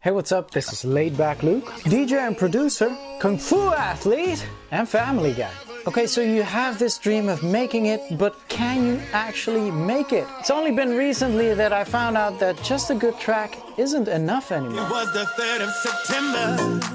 Hey, what's up? This is Laidback Luke, DJ and producer, Kung Fu athlete, and family guy. Okay, so you have this dream of making it, but can you actually make it? It's only been recently that I found out that just a good track isn't enough anymore. It was the 3rd of September.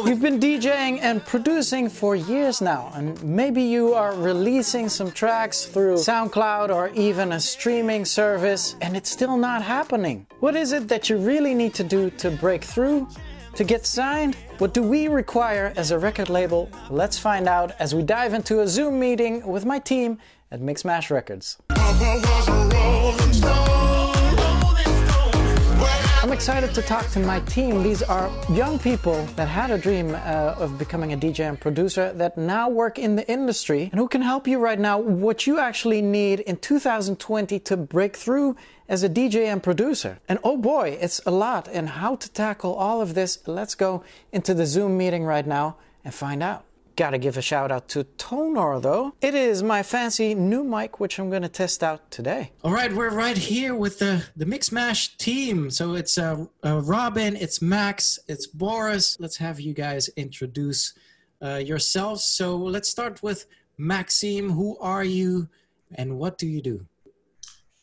You've been DJing and producing for years now, and maybe you are releasing some tracks through SoundCloud or even a streaming service, and it's still not happening. What is it that you really need to do to break through, to get signed? What do we require as a record label? Let's find out as we dive into a Zoom meeting with my team at Mixmash Records. I'm excited to talk to my team. These are young people that had a dream of becoming a DJ and producer that now work in the industry and who can help you right now what you actually need in 2020 to break through as a DJ and producer. And oh boy, it's a lot. And how to tackle all of this, let's go into the Zoom meeting right now and find out. Gotta give a shout out to Tonor though. It is my fancy new mic, which I'm gonna test out today. All right, we're right here with the Mixmash team. So it's Robin, it's Max, it's Boris. Let's have you guys introduce yourselves. So let's start with Maxim. Who are you and what do you do?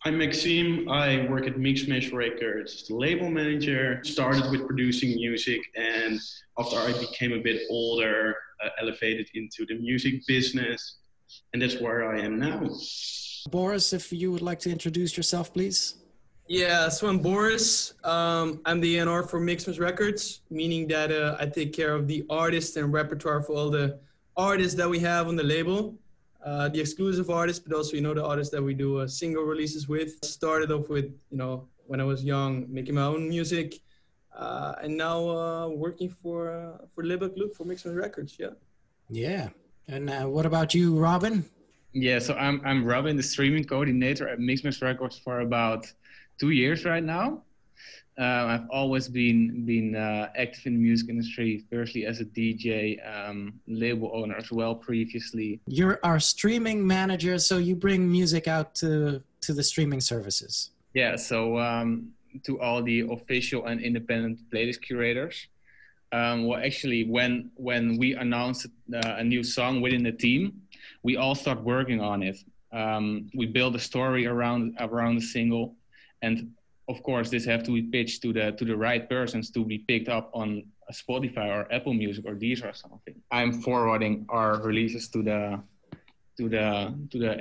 I'm Maxim. I work at Mixmash Records as the label manager. Started with producing music, and after I became a bit older, elevated into the music business, and that's where I am now. Boris, if you would like to introduce yourself, please. Yeah, so I'm Boris. I'm the A&R for Mixmash Records, meaning that I take care of the artists and repertoire for all the artists that we have on the label. The exclusive artists, but also, the artists that we do single releases with. Started off with, when I was young, making my own music, and now working for Laidback Luke for Mixmash Records. Yeah. Yeah. And what about you, Robin? Yeah, so I'm Robin, the streaming coordinator at Mixmash Records for about 2 years right now. I've always been active in the music industry, firstly as a DJ, label owner as well previously. You're our streaming manager, so you bring music out to the streaming services. Yeah, so to all the official and independent playlist curators. Well, actually, when we announced a new song within the team, we all start working on it. We build a story around the single, and of course, this have to be pitched to the right persons to be picked up on Spotify or Apple Music or Deezer or something. I'm forwarding our releases to the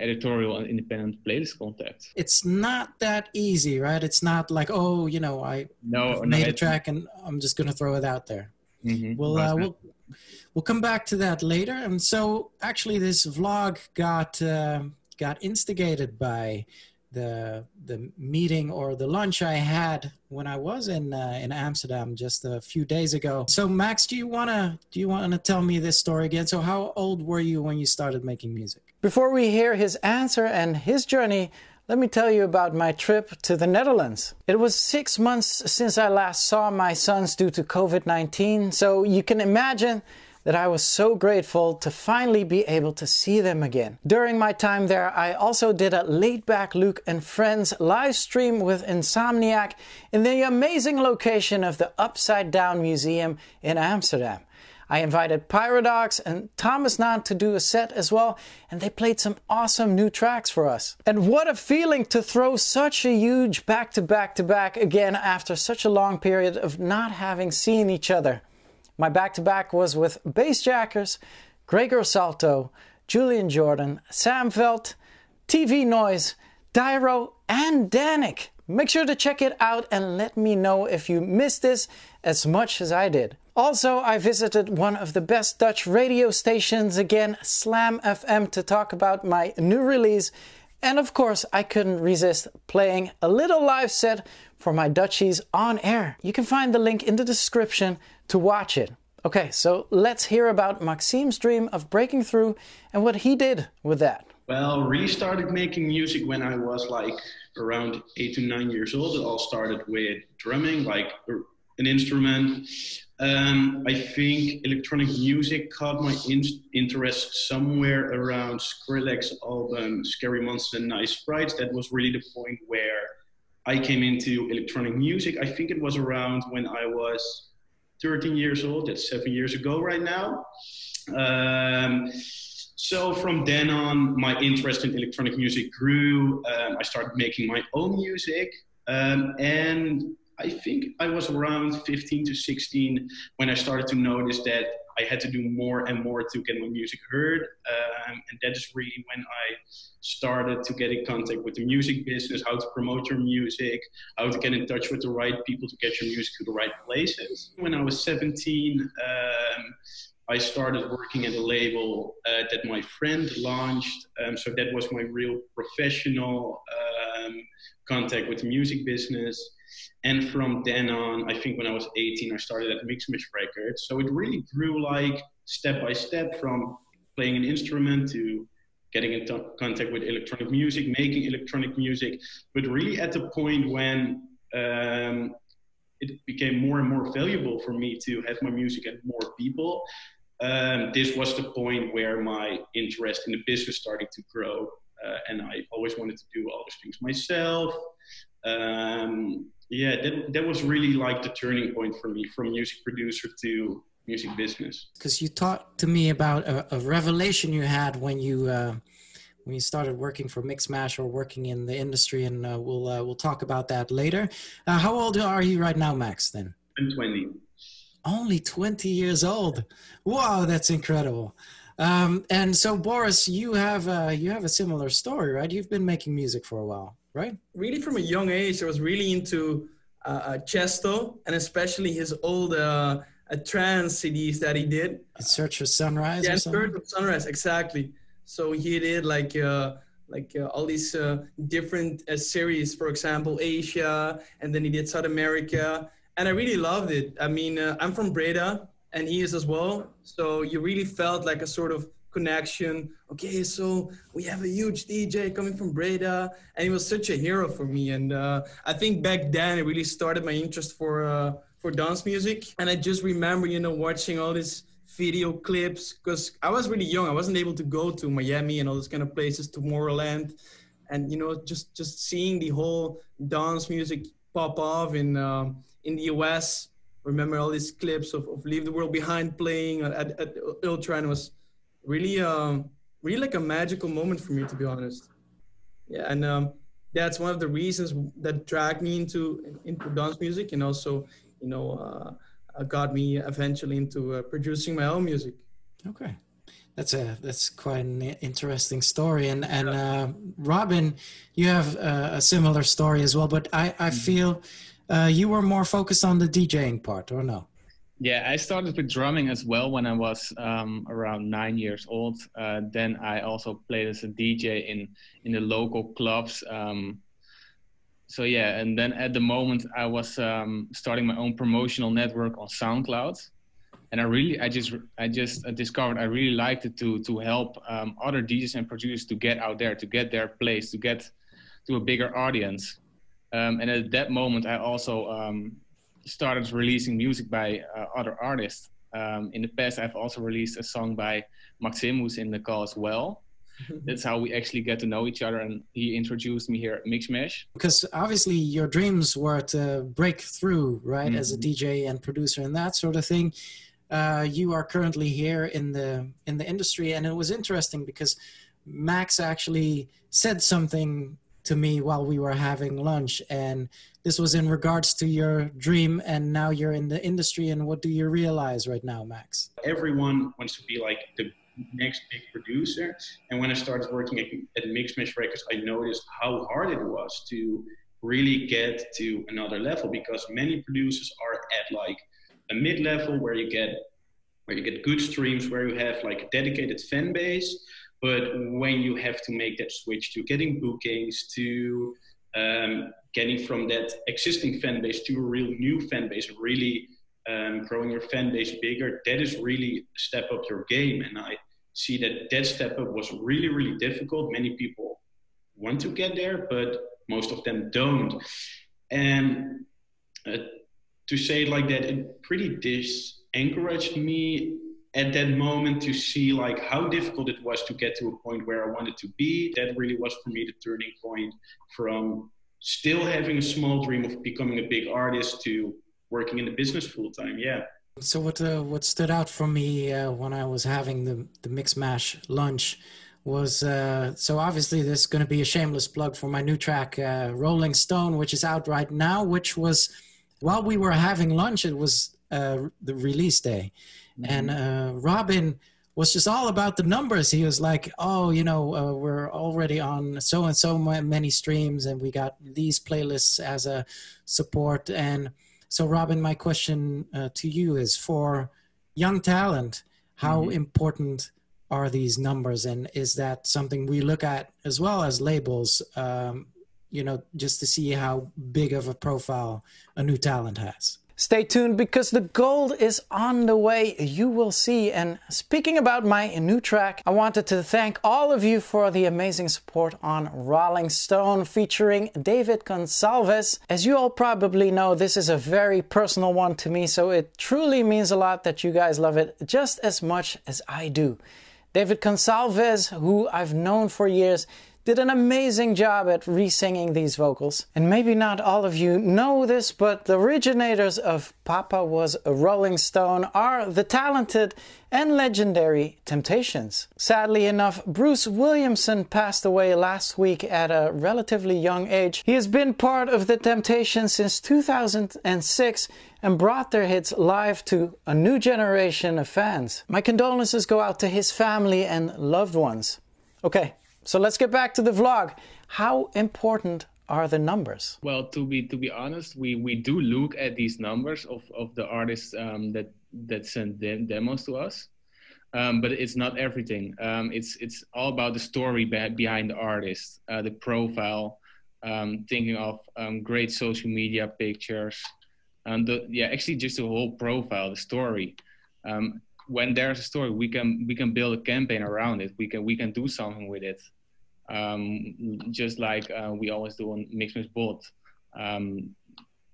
editorial and independent playlist contacts. It's not that easy, right? It's not like, I made a track and I'm just going to throw it out there. Mm-hmm. We'll come back to that later. And so actually this vlog got instigated by the meeting or the lunch I had when I was in Amsterdam just a few days ago. So Max, do you wanna tell me this story again? So how old were you when you started making music? Before we hear his answer and his journey, let me tell you about my trip to the Netherlands. It was 6 months since I last saw my sons due to COVID-19, so you can imagine that I was so grateful to finally be able to see them again. During my time there, I also did a Laidback Luke and Friends live stream with Insomniac in the amazing location of the Upside Down Museum in Amsterdam. I invited Pyrodox and Thomas Naan to do a set as well, and they played some awesome new tracks for us. And what a feeling to throw such a huge back-to-back-to-back again after such a long period of not having seen each other. My back-to-back was with Bassjackers, Gregor Salto, Julian Jordan, Sam Veld, TV Noise, Dyro, and Danik. Make sure to check it out and let me know if you missed this as much as I did. Also, I visited one of the best Dutch radio stations again, Slam FM, to talk about my new release. And of course, I couldn't resist playing a little live set for my Dutchies on air. You can find the link in the description to watch it. Okay, so let's hear about Maxim's dream of breaking through and what he did with that. Well, really started making music when I was like around 8 to 9 years old. It all started with drumming, like an instrument. I think electronic music caught my interest somewhere around Skrillex's album Scary Monsters and Nice Sprites. That was really the point where I came into electronic music. I think it was around when I was 13 years old. That's 7 years ago right now. So from then on, my interest in electronic music grew. I started making my own music. And I think I was around 15 to 16 when I started to notice that I had to do more and more to get my music heard. And that is really when I started to get in contact with the music business, how to promote your music, how to get in touch with the right people to get your music to the right places. When I was 17, I started working at a label that my friend launched. So that was my real professional contact with the music business. And from then on, I think when I was 18, I started at Mixmash Records. So it really grew like step by step from playing an instrument to getting in contact with electronic music, making electronic music. But really at the point when it became more and more valuable for me to have my music at more people, this was the point where my interest in the business started to grow. And I always wanted to do all those things myself. Yeah, that was really like the turning point for me, from music producer to music business. Because you talked to me about a revelation you had when you started working for Mixmash or working in the industry, and we'll talk about that later. How old are you right now, Max? Then I'm 20. Only 20 years old. Wow, that's incredible. And so, Boris, you have a similar story, right? You've been making music for a while, right? Really, from a young age, I was really into Chesto, and especially his old trance CDs that he did. In Search for Sunrise, yeah, or something? In Search of Sunrise, exactly. So he did like all these different series, for example, Asia, and then he did South America, and I really loved it. I mean, I'm from Breda, and he is as well. So you really felt like a sort of connection. Okay, so we have a huge DJ coming from Breda, and he was such a hero for me. And I think back then it really started my interest for dance music. And I just remember, watching all these video clips, because I was really young. I wasn't able to go to Miami and all those kind of places, Tomorrowland, and just seeing the whole dance music pop off in the US. Remember all these clips of Leave the World Behind playing at Ultra, and it was really like a magical moment for me, to be honest. Yeah, and that's one of the reasons that dragged me into dance music, and also got me eventually into producing my own music. Okay, that's quite an interesting story. And Robin, you have a similar story as well, but I feel you were more focused on the DJing part, or no? Yeah, I started with drumming as well when I was around 9 years old. Then I also played as a DJ in the local clubs. So yeah, and then at the moment I was starting my own promotional network on SoundCloud, and I just discovered I really liked it to help other DJs and producers to get out there, to get their place, to get to a bigger audience. And at that moment I also started releasing music by other artists. In the past, I've also released a song by Maxim, who's in the call as well. That's how we actually get to know each other, and he introduced me here at Mixmash. Because obviously your dreams were to break through, right, as a DJ and producer and that sort of thing. You are currently here in the industry, and it was interesting because Max actually said something to me while we were having lunch, and this was in regards to your dream, and now you're in the industry. And what do you realize right now, Max? Everyone wants to be like the next big producer, and when I started working at Mixmash Records, I noticed how hard it was to really get to another level, because many producers are at like a mid-level where you get good streams, where you have like a dedicated fan base. But when you have to make that switch to getting bookings, to getting from that existing fan base to a real new fan base, really growing your fan base bigger, that is really a step up your game. And I see that step up was really, really difficult. Many people want to get there, but most of them don't. And to say it like that, it pretty disencouraged me at that moment, to see like how difficult it was to get to a point where I wanted to be. That really was for me the turning point from still having a small dream of becoming a big artist to working in the business full time. Yeah. So what stood out for me when I was having the Mixmash lunch was, so obviously this is going to be a shameless plug for my new track, Rolling Stone, which is out right now, which was, while we were having lunch, it was the release day. Mm-hmm. And Robin was just all about the numbers. He was like, oh, you know, we're already on so and so many streams, and we got these playlists as a support. And so, Robin, my question to you is, for young talent, how important are these numbers? And is that something we look at as well as labels, you know, just to see how big of a profile a new talent has? Stay tuned, because the gold is on the way, you will see. And speaking about my new track, I wanted to thank all of you for the amazing support on Rolling Stone featuring David Gonçalves. As you all probably know, this is a very personal one to me, so it truly means a lot that you guys love it just as much as I do. David Gonçalves, who I've known for years, did an amazing job at re-singing these vocals. And maybe not all of you know this, but the originators of Papa Was a Rolling Stone are the talented and legendary Temptations. Sadly enough, Bruce Williamson passed away last week at a relatively young age. He has been part of the Temptations since 2006 and brought their hits live to a new generation of fans. My condolences go out to his family and loved ones. Okay. So let's get back to the vlog. How important are the numbers? Well, to be honest, we do look at these numbers of the artists that send demos to us, but it's not everything. It's all about the story behind the artist, the profile, thinking of great social media pictures, and actually just the whole profile, the story. When there's a story, we can build a campaign around it. We can do something with it. Just like we always do on Mixmash Bot.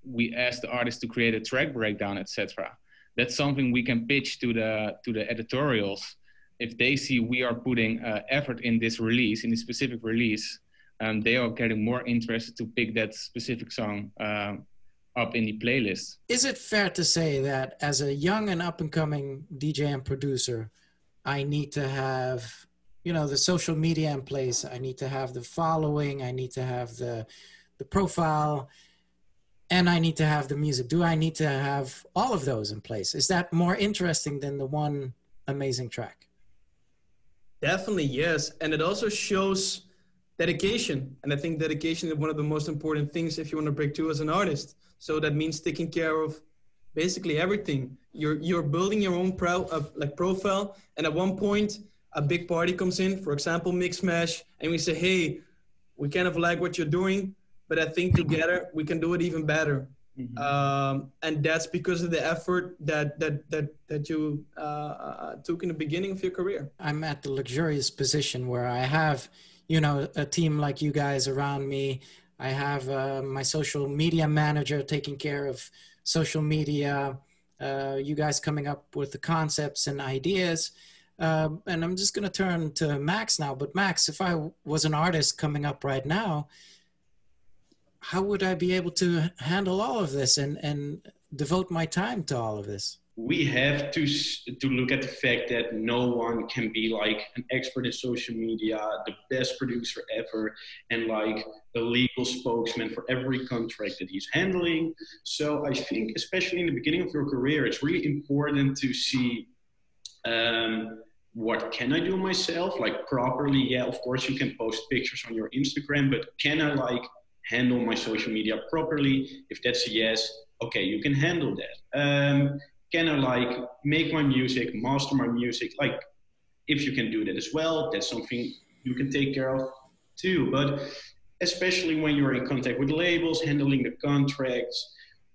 We ask the artist to create a track breakdown, etc. That's something we can pitch to the editorials. If they see we are putting effort in this release, in this specific release, they are getting more interested to pick that specific song up in the playlist. Is it fair to say that as a young and up-and-coming DJ and producer, I need to have, you know, the social media in place, I need to have the following, I need to have the profile, and I need to have the music? Do I need to have all of those in place? Is that more interesting than the one amazing track? Definitely, yes. And it also shows dedication. And I think dedication is one of the most important things if you want to break through as an artist. So that means taking care of basically everything. You're building your own profile, and at one point a big party comes in, for example Mixmash, and we say, hey, we kind of like what you're doing, but I think together we can do it even better. Mm-hmm. And that's because of the effort that you took in the beginning of your career. I'm at the luxurious position where I have, you know, a team like you guys around me. I have my social media manager taking care of social media, you guys coming up with the concepts and ideas. And I'm just going to turn to Max now. But Max, if I was an artist coming up right now, how would I be able to handle all of this and devote my time to all of this? We have to look at the fact that no one can be like an expert in social media, the best producer ever, and like a legal spokesman for every contract that he's handling. So I think, especially in the beginning of your career, it's really important to see what can I do myself, like properly. Yeah, of course you can post pictures on your Instagram, but can I like handle my social media properly? If that's a yes, okay, you can handle that. Can I like make my music, master my music? Like, if you can do that as well, that's something you can take care of too. But especially when you're in contact with labels, handling the contracts,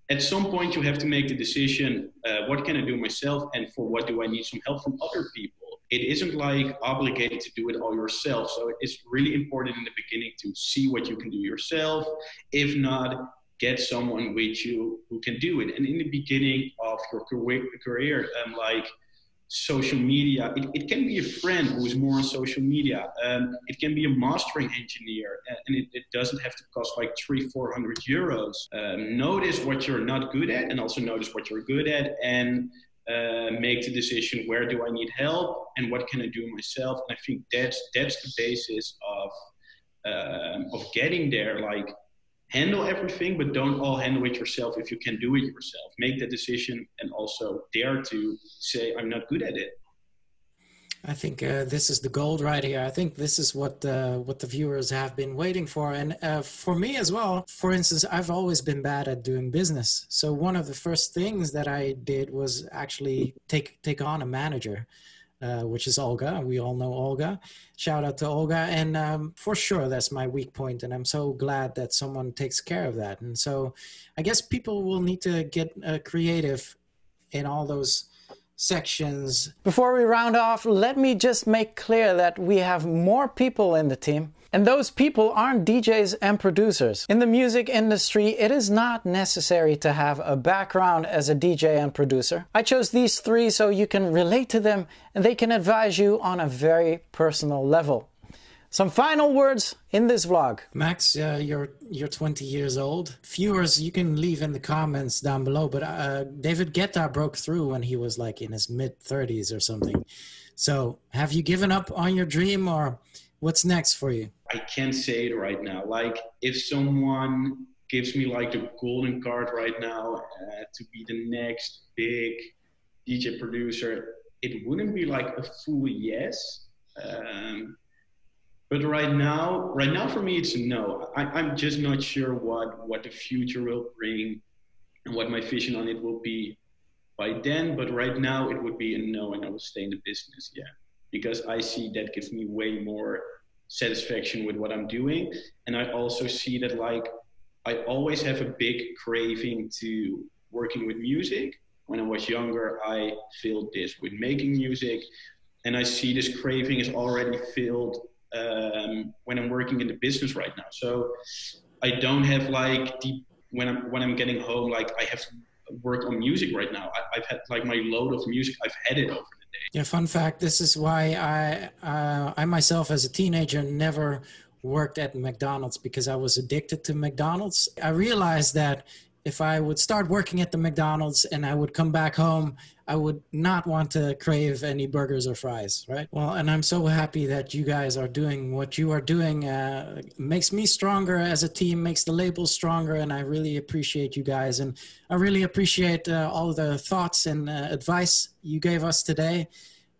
at some point you have to make the decision, what can I do myself, and for what do I need some help from other people? It isn't like obligated to do it all yourself. So it's really important in the beginning to see what you can do yourself. If not, get someone with you who can do it. And in the beginning of your career, like social media. It can be a friend who is more on social media. It can be a mastering engineer, and it doesn't have to cost like 300-400 euros. Notice what you're not good at, and also notice what you're good at, and make the decision, where do I need help and what can I do myself. And I think that's the basis of getting there. Like, handle everything, but don't all handle it yourself if you can do it yourself. Make the decision and also dare to say, I'm not good at it. I think this is the gold right here. I think this is what the viewers have been waiting for. And for me as well, for instance, I've always been bad at doing business. So one of the first things that I did was actually take on a manager, which is Olga. We all know Olga. Shout out to Olga. And for sure, that's my weak point. And I'm so glad that someone takes care of that. And so I guess people will need to get creative in all those sections. Before we round off, let me just make clear that we have more people in the team. And those people aren't DJs and producers. In the music industry, it is not necessary to have a background as a DJ and producer. I chose these three so you can relate to them and they can advise you on a very personal level. Some final words in this vlog. Max, you're 20 years old. Viewers, you can leave in the comments down below, but David Guetta broke through when he was like in his mid-30s or something. So have you given up on your dream, or what's next for you? I can't say it right now. Like, if someone gives me like the golden card right now to be the next big DJ producer, it wouldn't be like a full yes. But right now for me, it's a no. I'm just not sure what the future will bring and what my vision on it will be by then. But right now it would be a no, and I will stay in the business, yeah. Because I see that gives me way more satisfaction with what I'm doing. And I also see that, like, I always have a big craving to working with music. When I was younger, I filled this with making music. And I see this craving is already filled when I'm working in the business right now. So I don't have like when I'm getting home, like I have to work on music right now. I've had like my load of music. I've had it over the day. Yeah, fun fact. This is why I myself as a teenager never worked at McDonald's, because I was addicted to McDonald's. I realized that if I would start working at the McDonald's and I would come back home, I would not want to crave any burgers or fries, right? Well, and I'm so happy that you guys are doing what you are doing. Makes me stronger as a team, makes the label stronger, and I really appreciate you guys. And I really appreciate all the thoughts and advice you gave us today.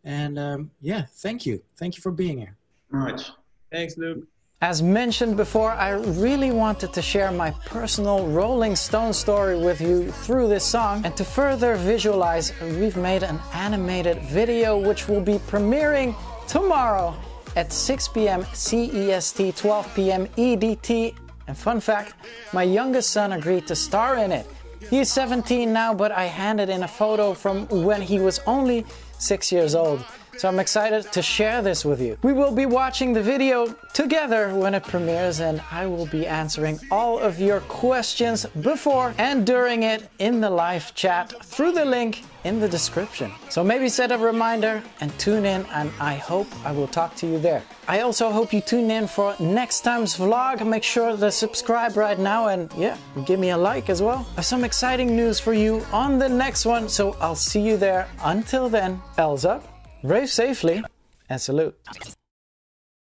And yeah, thank you. Thank you for being here. All right. Thanks, Luke. As mentioned before, I really wanted to share my personal Rolling Stone story with you through this song. And to further visualize, we've made an animated video which will be premiering tomorrow at 6 p.m. CEST, 12 p.m. EDT. And fun fact, my youngest son agreed to star in it. He's 17 now, but I handed in a photo from when he was only 6 years old. So I'm excited to share this with you. We will be watching the video together when it premieres, and I will be answering all of your questions before and during it in the live chat through the link in the description. So maybe set a reminder and tune in, and I hope I will talk to you there. I also hope you tune in for next time's vlog. Make sure to subscribe right now, and yeah, give me a like as well. I have some exciting news for you on the next one, so I'll see you there. Until then, L's up. Rave safely and salute.